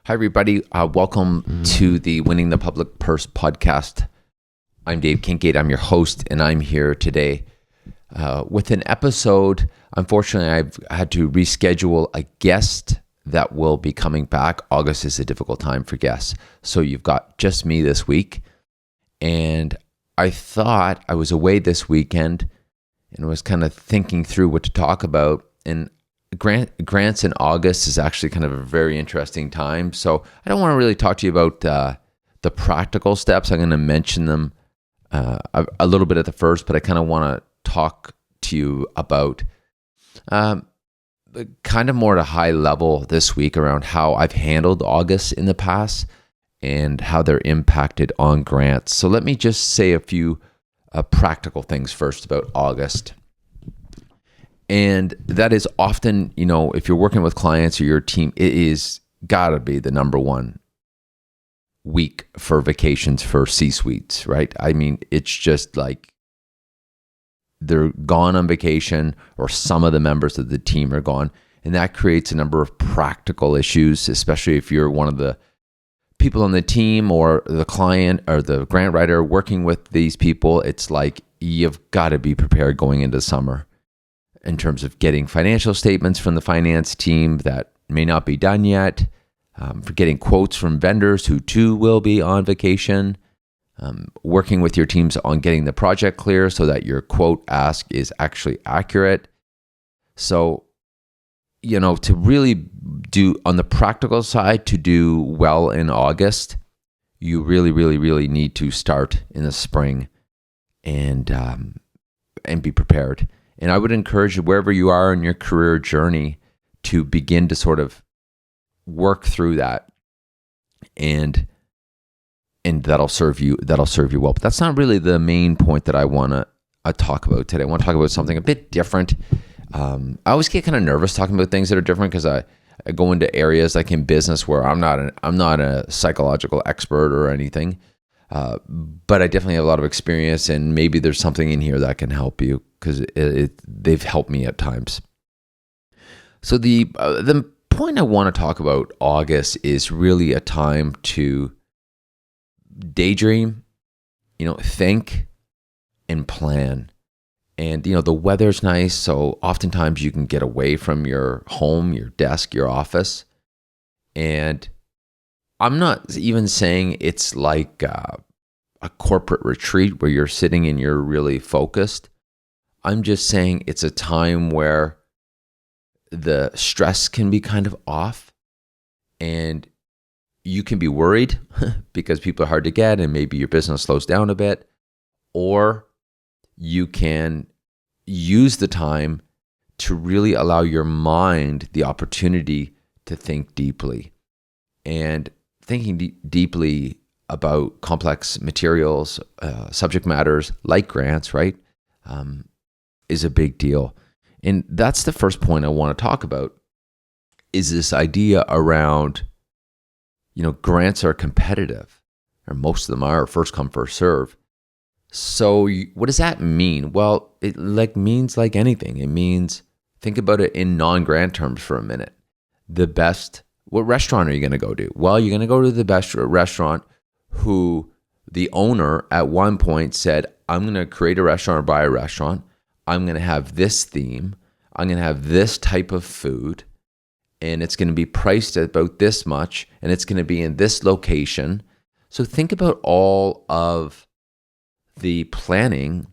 Hi, everybody. Welcome to the Winning the Public Purse podcast. I'm Dave Kincaid. I'm your host, and I'm here today with an episode. Unfortunately, I've had to reschedule a guest that will be coming back. August is a difficult time for guests. So you've got just me this week. And I thought I was away this weekend and was kind of thinking through what to talk about. And grants in August is actually kind of a very interesting time. So I don't want to really talk to you about the practical steps. I'm going to mention them a little bit at the first, but I kind of want to talk to you about kind of more at a high level this week around how I've handled August in the past and how they're impacted on grants. So let me just say a few practical things first about August. And that is often, if you're working with clients or your team, it is gotta be the number one week for vacations for C-suites, right? I mean, it's just like they're gone on vacation or some of the members of the team are gone. And that creates a number of practical issues, especially if you're one of the people on the team or the client or the grant writer working with these people. It's like you've got to be prepared going into summer in terms of getting financial statements from the finance team that may not be done yet, for getting quotes from vendors who too will be on vacation, working with your teams on getting the project clear so that your quote ask is actually accurate. So, to really do on the practical side, to do well in August, you really, really, really need to start in the spring and be prepared. And I would encourage you, wherever you are in your career journey, to begin to sort of work through that, and that'll serve you well. But that's not really the main point that I want to talk about today. I want to talk about something a bit different. I always get kind of nervous talking about things that are different because I go into areas like in business where I'm not a psychological expert or anything. But I definitely have a lot of experience, and maybe there's something in here that can help you because they've helped me at times. So the point I want to talk about August is really a time to daydream, think and plan. And, the weather's nice, so oftentimes you can get away from your home, your desk, your office. And I'm not even saying it's like a corporate retreat where you're sitting and you're really focused. I'm just saying it's a time where the stress can be kind of off and you can be worried because people are hard to get and maybe your business slows down a bit, or you can use the time to really allow your mind the opportunity to think deeply. And thinking deeply about complex materials, subject matters like grants, right, is a big deal. And that's the first point I want to talk about, is this idea around, grants are competitive, or most of them are first come, first serve. So what does that mean? Well, it means like anything. It means, think about it in non-grant terms for a minute. What restaurant are you going to go to? Well, you're going to go to the best restaurant who the owner at one point said, I'm going to create a restaurant or buy a restaurant. I'm going to have this theme. I'm going to have this type of food. And it's going to be priced at about this much. And it's going to be in this location. So think about all of the planning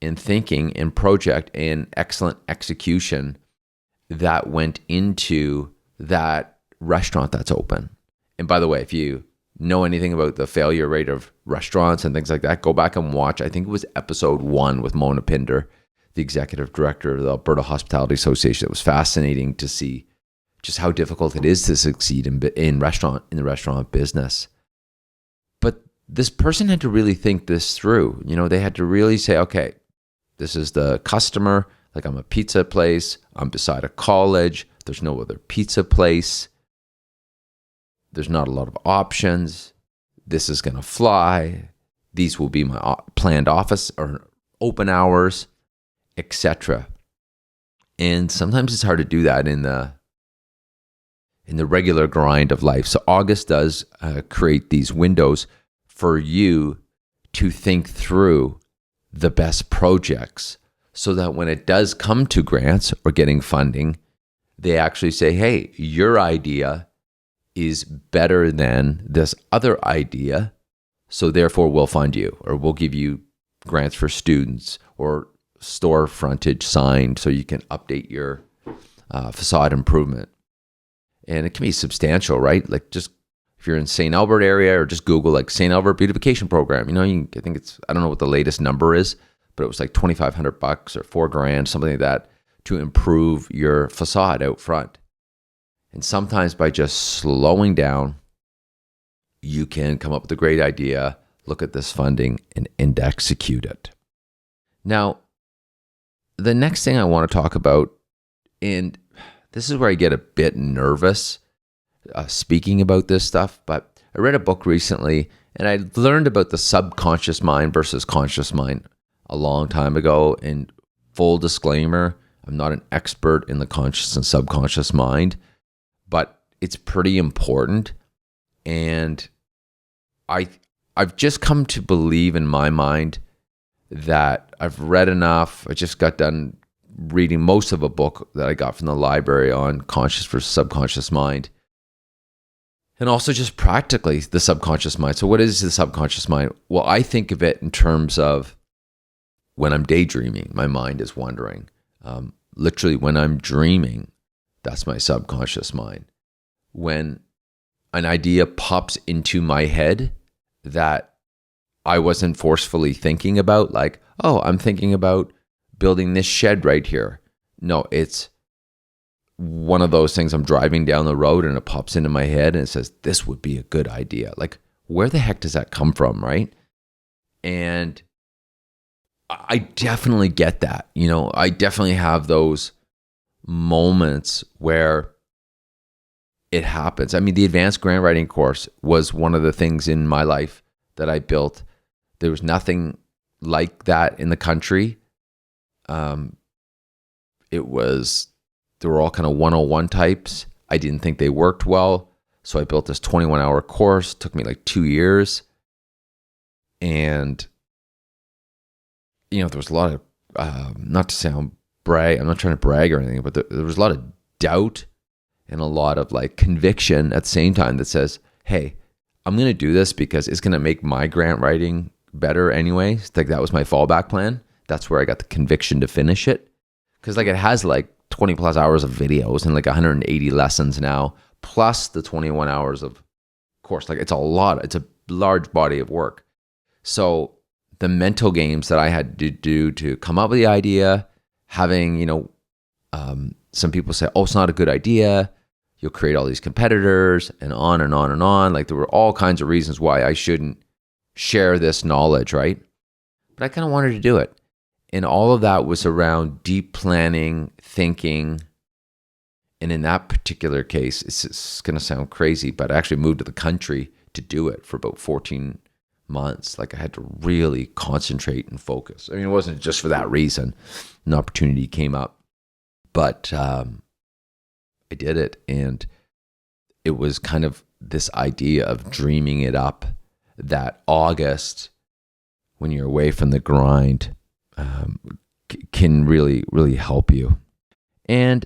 and thinking and project and excellent execution that went into that restaurant that's open. And by the way, if you know anything about the failure rate of restaurants and things like that, go back and watch. I think it was episode 1 with Mona Pinder, the executive director of the Alberta Hospitality Association. It was fascinating to see just how difficult it is to succeed in the restaurant business. But this person had to really think this through. They had to really say, okay, this is the customer. Like, I'm a pizza place. I'm beside a college. There's no other pizza place. There's not a lot of options. This is going to fly. These will be my planned office or open hours, etc. And sometimes it's hard to do that in the in the regular grind of life. So August does create these windows for you to think through the best projects so that when it does come to grants or getting funding, they actually say, hey, your idea is better than this other idea, so therefore we'll fund you, or we'll give you grants for students or store frontage signed so you can update your facade improvement. And it can be substantial, right? Like just if you're in St. Albert area, or just Google like St. Albert beautification program, I think I don't know what the latest number is, but it was like $2,500 or $4,000, something like that, to improve your facade out front. And sometimes by just slowing down, you can come up with a great idea, look at this funding, and execute it. Now, the next thing I want to talk about, and this is where I get a bit nervous speaking about this stuff, but I read a book recently, and I learned about the subconscious mind versus conscious mind a long time ago. And full disclaimer, I'm not an expert in the conscious and subconscious mind, but it's pretty important. And I've just come to believe in my mind that I've read enough. I just got done reading most of a book that I got from the library on conscious versus subconscious mind. And also just practically the subconscious mind. So what is the subconscious mind? Well, I think of it in terms of when I'm daydreaming, my mind is wandering. Literally when I'm dreaming, that's my subconscious mind. When an idea pops into my head that I wasn't forcefully thinking about, like, oh, I'm thinking about building this shed right here. No, it's one of those things. I'm driving down the road and it pops into my head and it says, this would be a good idea. Like, where the heck does that come from, right? And I definitely get that. I definitely have those moments where it happens. I mean, the advanced grant writing course was one of the things in my life that I built. There was nothing like that in the country. They were all kind of 101 types. I didn't think they worked well. So I built this 21-hour course. It took me like 2 years. And, there was a lot of, not to sound I'm not trying to brag or anything, but there was a lot of doubt and a lot of like conviction at the same time that says, hey, I'm going to do this because it's going to make my grant writing better anyway. Like that was my fallback plan. That's where I got the conviction to finish it. Because like it has like 20 plus hours of videos and like 180 lessons now, plus the 21 hours of course. Like it's a large body of work. So the mental games that I had to do to come up with the idea, having, some people say, oh, it's not a good idea. You'll create all these competitors and on and on and on. Like there were all kinds of reasons why I shouldn't share this knowledge, right? But I kind of wanted to do it. And all of that was around deep planning, thinking. And in that particular case, it's going to sound crazy, but I actually moved to the country to do it for about 14 months. Like I had to really concentrate and focus. I mean, it wasn't just for that reason. An opportunity came up. But I did it, and it was kind of this idea of dreaming it up that August, when you're away from the grind, can really, really help you. And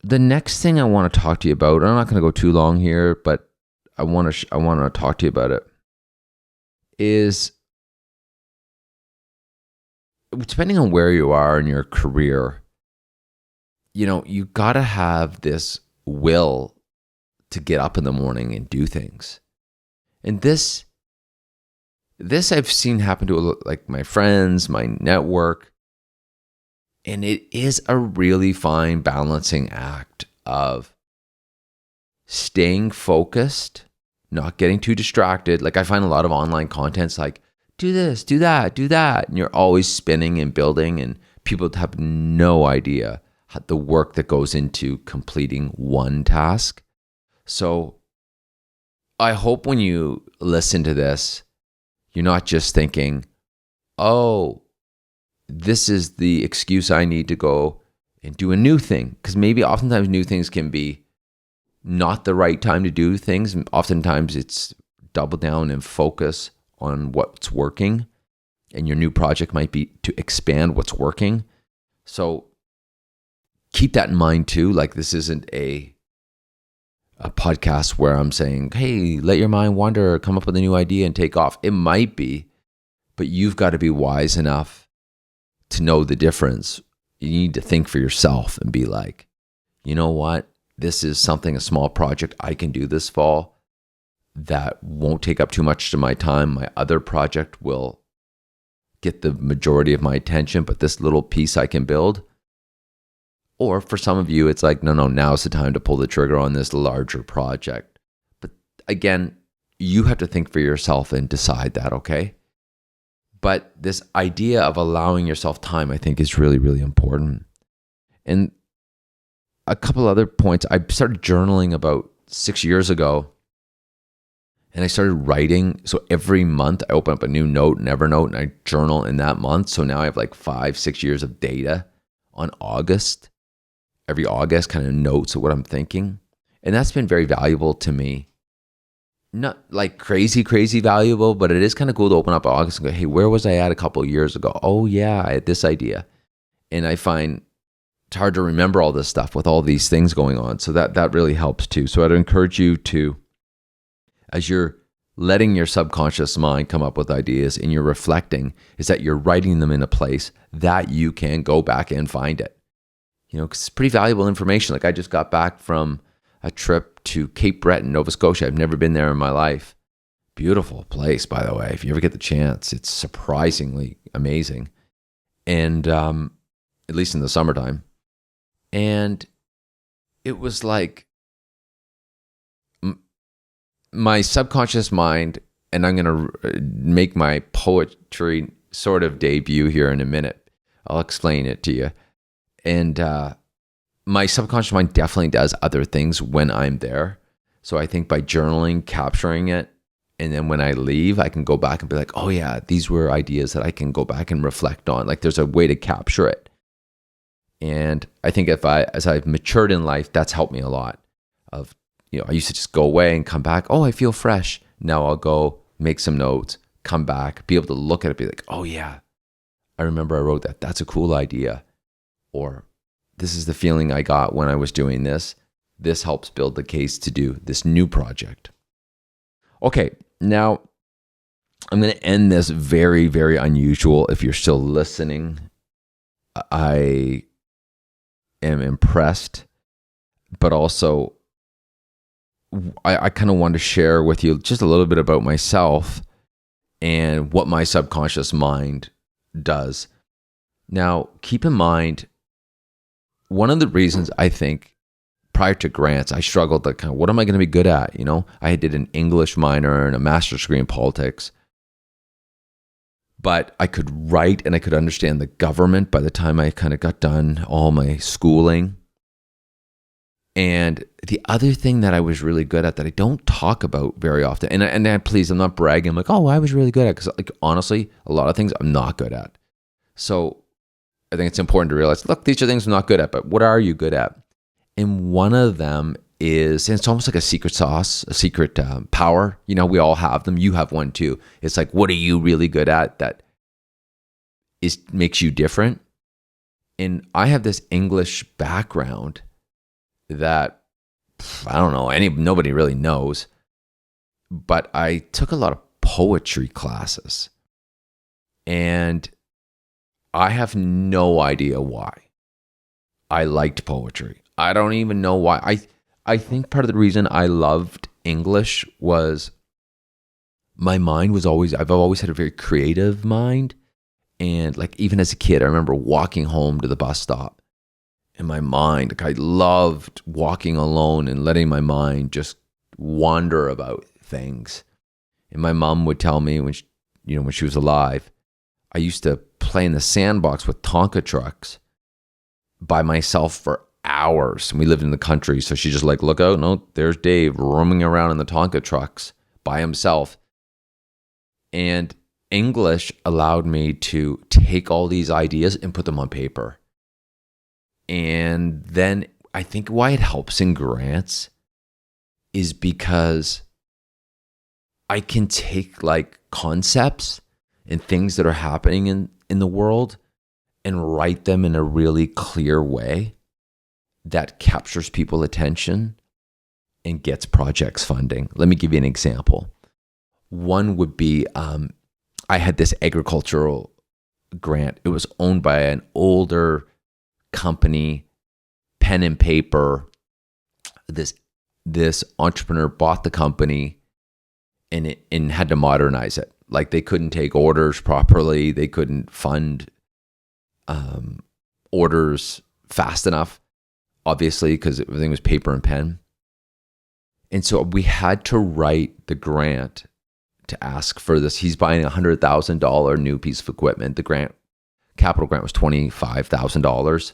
the next thing I want to talk to you about, I'm not going to go too long here, but I want to talk to you about it, is depending on where you are in your career, you got to have this will to get up in the morning and do things. And this I've seen happen to like my friends, my network, and it is a really fine balancing act of staying focused, not getting too distracted. Like I find a lot of online content's like, do this, do that, do that. And you're always spinning and building, and people have no idea the work that goes into completing one task. So I hope when you listen to this, you're not just thinking, oh, this is the excuse I need to go and do a new thing. Because maybe oftentimes new things can be not the right time to do things. And oftentimes it's double down and focus on what's working. And your new project might be to expand what's working. So keep that in mind too. Like, this isn't a podcast where I'm saying, hey, let your mind wander, come up with a new idea and take off. It might be, but you've got to be wise enough to know the difference. You need to think for yourself and be like, you know what? This is something, a small project I can do this fall that won't take up too much of my time. My other project will get the majority of my attention, but this little piece I can build. Or for some of you, it's like, no, now's the time to pull the trigger on this larger project. But again, you have to think for yourself and decide that, okay? But this idea of allowing yourself time, I think, is really, really important. And a couple other points. I started journaling about 6 years ago, and I started writing. So every month I open up a new note, Evernote, and I journal in that month. So now I have like 5-6 years of data on August. Every August, kind of notes of what I'm thinking. And that's been very valuable to me. Not like crazy valuable, but it is kind of cool to open up August and go, hey, where was I at a couple of years ago? Oh yeah, I had this idea. And I find it's hard to remember all this stuff with all these things going on. So that really helps too. So I'd encourage you to, as you're letting your subconscious mind come up with ideas and you're reflecting, is that you're writing them in a place that you can go back and find it. You know, 'cause it's pretty valuable information. Like, I just got back from a trip to Cape Breton, Nova Scotia. I've never been there in my life. Beautiful place, by the way. If you ever get the chance, it's surprisingly amazing. And at least in the summertime. And it was like my subconscious mind, and I'm going to make my poetry sort of debut here in a minute. I'll explain it to you. And my subconscious mind definitely does other things when I'm there. So I think by journaling, capturing it, and then when I leave, I can go back and be like, oh yeah, these were ideas that I can go back and reflect on. Like, there's a way to capture it. And I think as I've matured in life, that's helped me a lot. I used to just go away and come back. Oh, I feel fresh. Now I'll go make some notes, come back, be able to look at it, be like, oh yeah, I remember I wrote that. That's a cool idea. Or this is the feeling I got when I was doing this. This helps build the case to do this new project. Okay, now I'm going to end this very, very unusual. If you're still listening, I am impressed, but also I kind of want to share with you just a little bit about myself and what my subconscious mind does. Now, keep in mind, one of the reasons I think prior to grants, I struggled to kind of, what am I going to be good at? You know, I did an English minor and a master's degree in politics, but I could write and I could understand the government by the time I kind of got done all my schooling. And the other thing that I was really good at that I don't talk about very often, and please, I'm not bragging. I'm like, oh, I was really good at, because like, honestly, a lot of things I'm not good at. So I think it's important to realize, look, these are things I'm not good at, but what are you good at? And one of them is, and it's almost like a secret sauce, a secret power. You know, we all have them. You have one too. It's like, what are you really good at that makes you different? And I have this English background that I don't know, nobody really knows, but I took a lot of poetry classes, and I have no idea why I liked poetry. I don't even know why. I think part of the reason I loved English was my mind was I've always had a very creative mind. And like, even as a kid, I remember walking home to the bus stop. In my mind, like, I loved walking alone and letting my mind just wander about things. And my mom would tell me when she was alive, I used to play in the sandbox with Tonka trucks by myself for hours. And we lived in the country, so she just like, look out, no, there's Dave roaming around in the Tonka trucks by himself. And English allowed me to take all these ideas and put them on paper. And then I think why it helps in grants is because I can take like concepts and things that are happening in the world and write them in a really clear way that captures people's attention and gets projects funding. Let me give you an example. One would be I had this agricultural grant. It was owned by an older company, pen and paper. This entrepreneur bought the company and had to modernize it. Like they couldn't take orders properly. They couldn't fund orders fast enough, obviously, because everything was paper and pen. And so we had to write the grant to ask for this. He's buying a $100,000 new piece of equipment. The capital grant was $25,000.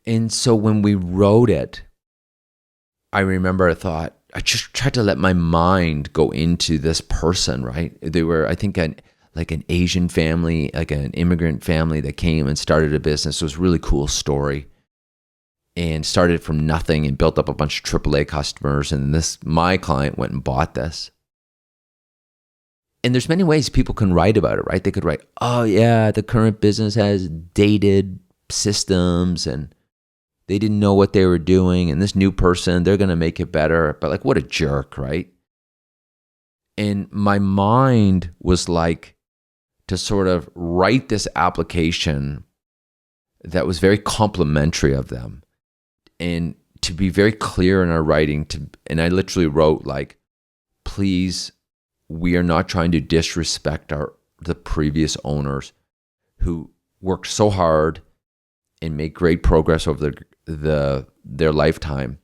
And so when we wrote it, I remember I just tried to let my mind go into this person, right? They were, I think, like an Asian family, like an immigrant family that came and started a business. It was a really cool story and started from nothing and built up a bunch of AAA customers. And my client went and bought this. And there's many ways people can write about it, right? They could write, oh yeah, the current business has dated systems and they didn't know what they were doing. And this new person, they're going to make it better. But like, what a jerk, right? And my mind was like to sort of write this application that was very complimentary of them and to be very clear in our writing. And I literally wrote like, please, we are not trying to disrespect the previous owners who worked so hard and made great progress over their lifetime.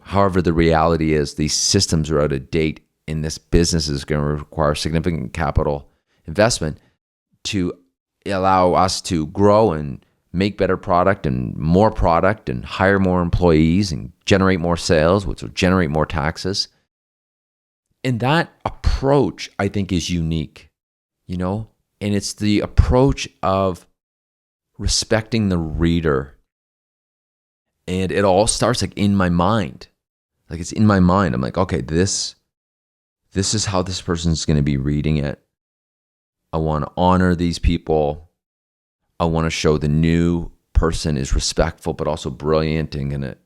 However, the reality is these systems are out of date and this business is going to require significant capital investment to allow us to grow and make better product and hire more employees and generate more sales, which will generate more taxes. And that approach, I think, is unique, and it's the approach of respecting the reader. And it all starts like in my mind. Like it's in my mind. I'm like, okay, this is how this person's going to be reading it. I want to honor these people. I want to show the new person is respectful, but also brilliant and going to,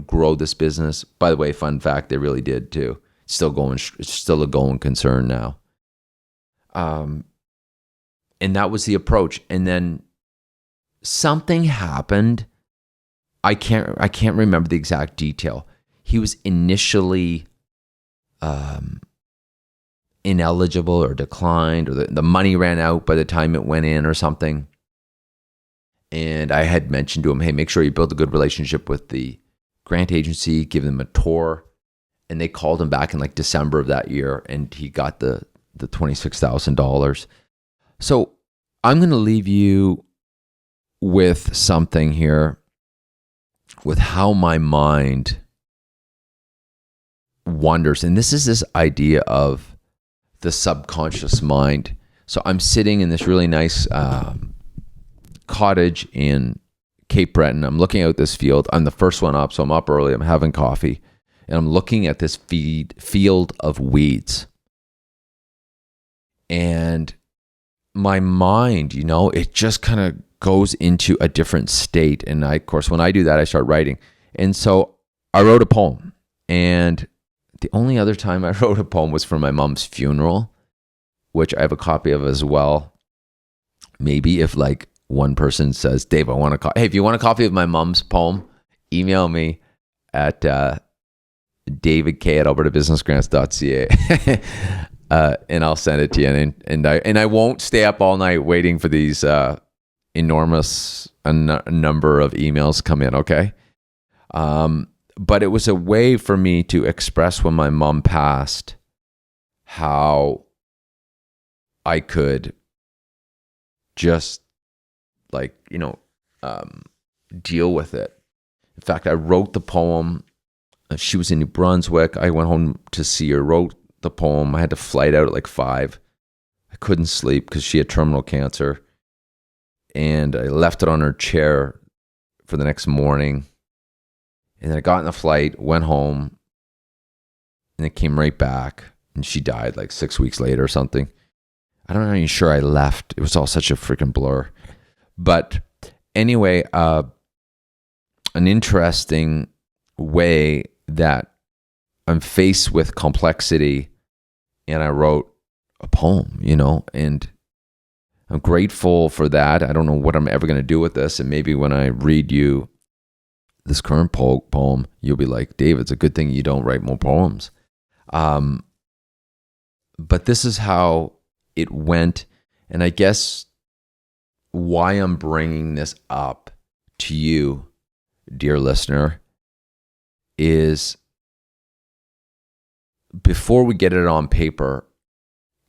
grow this business. By the way, fun fact, they really did too. It's still a going concern now. And that was the approach. And then something happened. I can't remember the exact detail. He was initially ineligible or declined, or the money ran out by the time it went in or something. And I had mentioned to him, hey, make sure you build a good relationship with the grant agency, give them a tour. And they called him back in like December of that year, and he got the $26,000. So I'm going to leave you with something here, with how my mind wanders. And this is this idea of the subconscious mind. So I'm sitting in this really nice cottage in Cape Breton. I'm looking out this field. I'm the first one up, so I'm up early. I'm having coffee. And I'm looking at this field of weeds. And my mind, it just kind of goes into a different state. And of course, when I do that, I start writing. And so I wrote a poem. And the only other time I wrote a poem was for my mom's funeral, which I have a copy of as well. Maybe if like one person says, Dave, hey, if you want a copy of my mom's poem, email me at davidk@albertabusinessgrants.ca and I'll send it to you. And I won't stay up all night waiting for these enormous number of emails come in, okay? But it was a way for me to express when my mom passed how I could just deal with it. In fact, I wrote the poem. She was in New Brunswick. I went home to see her, wrote the poem. I had to flight out at like 5. I couldn't sleep because she had terminal cancer. and I left it on her chair for the next morning. And then I got in the flight, went home, and it came right back. And she died like 6 weeks later or something. I'm not even sure I left. It was all such a freaking blur. But anyway, an interesting way that I'm faced with complexity, and I wrote a poem, and I'm grateful for that. I don't know what I'm ever going to do with this. And maybe when I read you this current poem, you'll be like, Dave, it's a good thing you don't write more poems. But this is how it went. And I guess why I'm bringing this up to you, dear listener, is before we get it on paper,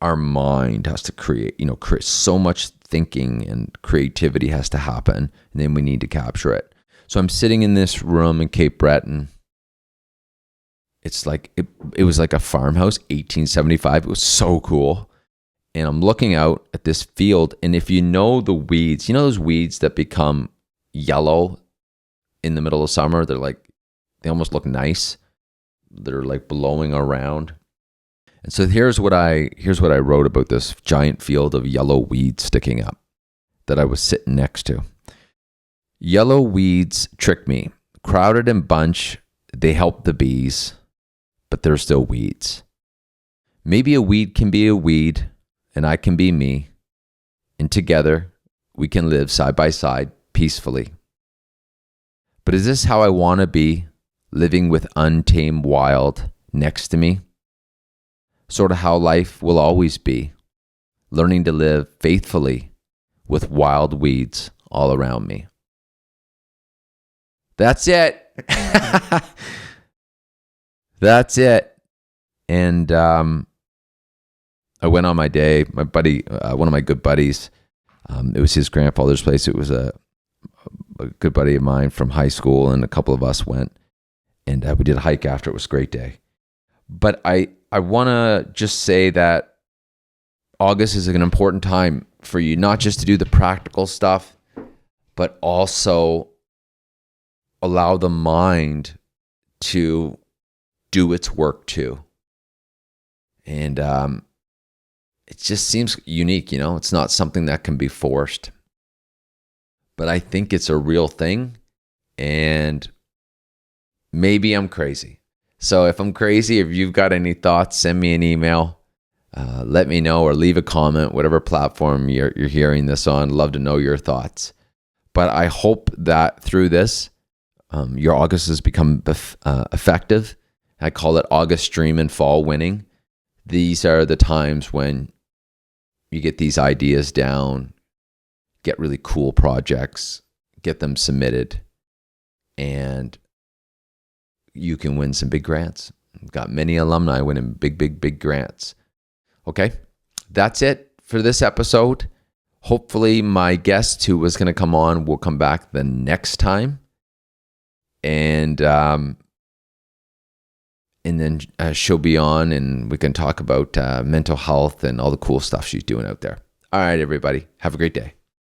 our mind has to create so much thinking and creativity has to happen, and then we need to capture it. So I'm sitting in this room in Cape Breton. It's like, it was like a farmhouse, 1875. It was so cool. And I'm looking out at this field, and if you know the weeds, those weeds that become yellow in the middle of summer, they almost look nice. They're like blowing around. And so here's what I wrote about this giant field of yellow weeds sticking up that I was sitting next to. Yellow weeds trick me. Crowded in bunch, they help the bees, but they're still weeds. Maybe a weed can be a weed, and I can be me, and together we can live side by side peacefully. But is this how I want to be, living with untamed wild next to me? Sort of how life will always be, learning to live faithfully with wild weeds all around me. That's it. That's it. And I went on my day. My buddy, one of my good buddies, it was his grandfather's place. It was a good buddy of mine from high school, and a couple of us went. And we did a hike after. It was a great day. But I want to just say that August is an important time for you, not just to do the practical stuff, but also allow the mind to do its work too. And it just seems unique, it's not something that can be forced. But I think it's a real thing, and maybe I'm crazy. So if I'm crazy, if you've got any thoughts, send me an email. Let me know, or leave a comment, whatever platform you're hearing this on. Love to know your thoughts. But I hope that through this, your August has become effective. I call it August Dreamin' Fall Winning. These are the times when you get these ideas down, get really cool projects, get them submitted, and you can win some big grants. I've got many alumni winning big grants. Okay, that's it for this episode. Hopefully my guest who was going to come on will come back the next time. And then she'll be on, and we can talk about mental health and all the cool stuff she's doing out there. All right, everybody. Have a great day.